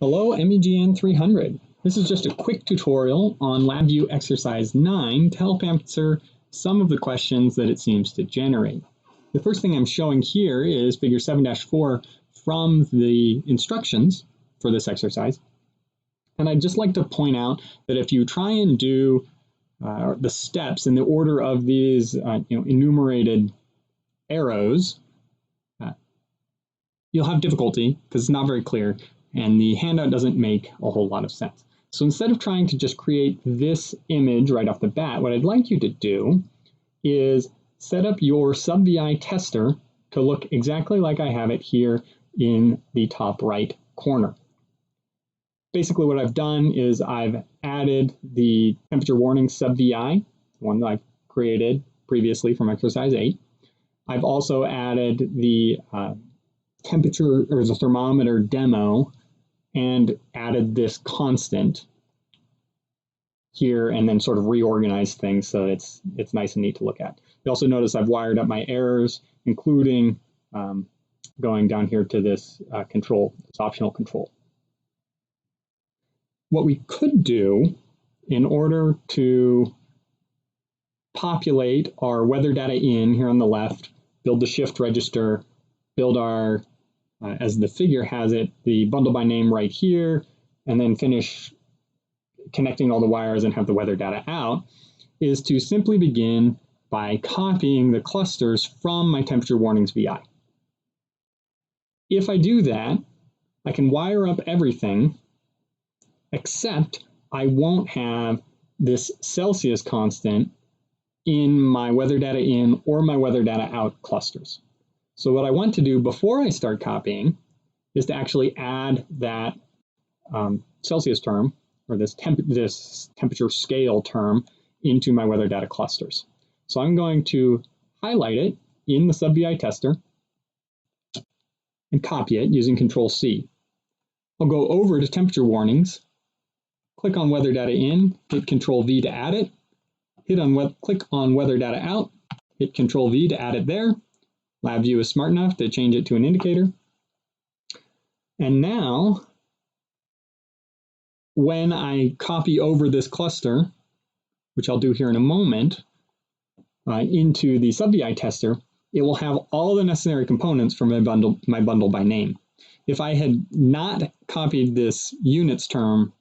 Hello, MEGN300. This is just a quick tutorial on LabVIEW exercise 9 to help answer some of the questions that it seems to generate. The first thing I'm showing here is figure 7-4 from the instructions for this exercise. And I'd just like to point out that if you try and do the steps in the order of these enumerated arrows, you'll have difficulty because it's not very clear and the handout doesn't make a whole lot of sense. So instead of trying to just create this image right off the bat, what I'd like you to do is set up your SubVI tester to look exactly like I have it here in the top right corner. Basically what I've done is I've added the temperature warning SubVI, the one that I've created previously from exercise 8. I've also added the temperature or the thermometer demo and added this constant here and then sort of reorganized things so it's nice and neat to look at. You also notice I've wired up my errors, including going down here to this control, this optional control. What we could do in order to populate our weather data in here on the left, build the shift register, build our as the figure has it, the bundle by name right here, and then finish connecting all the wires and have the weather data out, is to simply begin by copying the clusters from my temperature warnings VI. If I do that, I can wire up everything, except I won't have this Celsius constant in my weather data in or my weather data out clusters. So what I want to do before I start copying is to actually add that Celsius term, or this temperature scale term, into my weather data clusters. So I'm going to highlight it in the SubVI tester and copy it using Control-C. I'll go over to temperature warnings, click on weather data in, hit Control-V to add it, click on weather data out, hit Control-V to add it there. LabVIEW is smart enough to change it to an indicator. And now, when I copy over this cluster, which I'll do here in a moment, into the SubVI tester, it will have all the necessary components for my bundle by name. If I had not copied this units term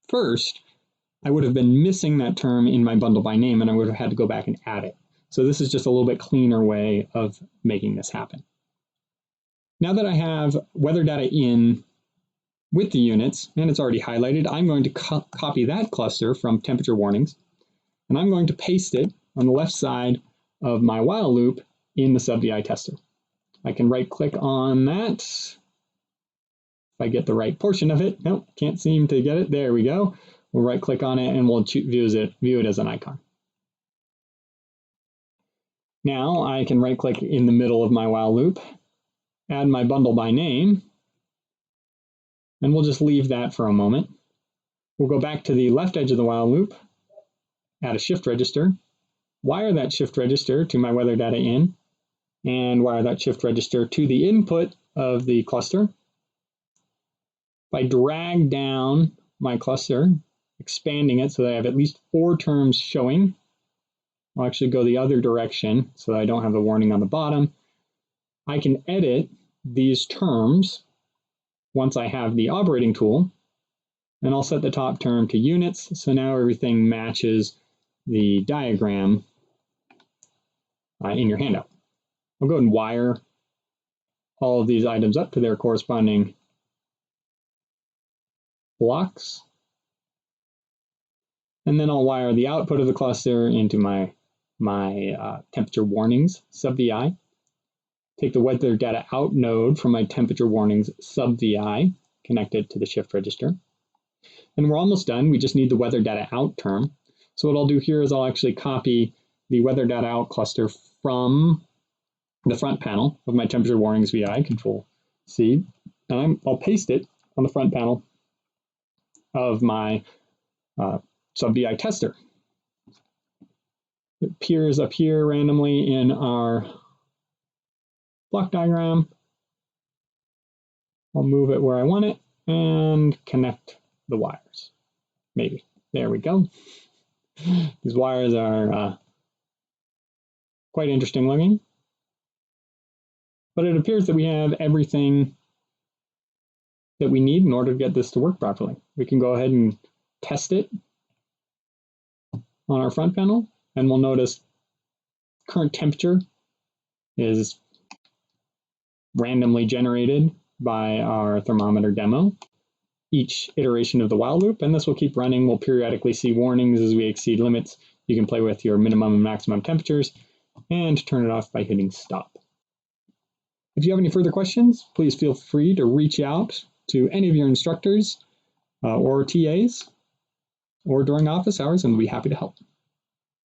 first, I would have been missing that term in my bundle by name, and I would have had to go back and add it. So this is just a little bit cleaner way of making this happen. Now that I have weather data in with the units, and it's already highlighted, I'm going to copy that cluster from temperature warnings, and I'm going to paste it on the left side of my while loop in the SubVI tester. I can right-click on that. If I get the right portion of it, nope, can't seem to get it. There we go. We'll right-click on it and we'll view it as an icon. Now I can right-click in the middle of my while loop, add my bundle by name, and we'll just leave that for a moment. We'll go back to the left edge of the while loop, add a shift register, wire that shift register to my weather data in, and wire that shift register to the input of the cluster. If I drag down my cluster, expanding it so that I have at least 4 terms showing, I'll actually go the other direction so that I don't have the warning on the bottom. I can edit these terms once I have the operating tool, and I'll set the top term to units, so now everything matches the diagram in your handout. I'll go and wire all of these items up to their corresponding blocks, and then I'll wire the output of the cluster into my temperature warnings SubVI. Take the weather data out node from my temperature warnings SubVI, connect it to the shift register. And we're almost done. We just need the weather data out term. So what I'll do here is I'll actually copy the weather data out cluster from the front panel of my temperature warnings VI, Control-C, and I'll paste it on the front panel of my SubVI tester. It appears up here randomly in our block diagram. I'll move it where I want it, and connect the wires. Maybe. There we go. These wires are quite interesting looking. But it appears that we have everything that we need in order to get this to work properly. We can go ahead and test it on our front panel, and we'll notice current temperature is randomly generated by our thermometer demo each iteration of the while loop, and this will keep running. We'll periodically see warnings as we exceed limits. You can play with your minimum and maximum temperatures and turn it off by hitting stop. If you have any further questions, please feel free to reach out to any of your instructors or TAs or during office hours, and we'll be happy to help.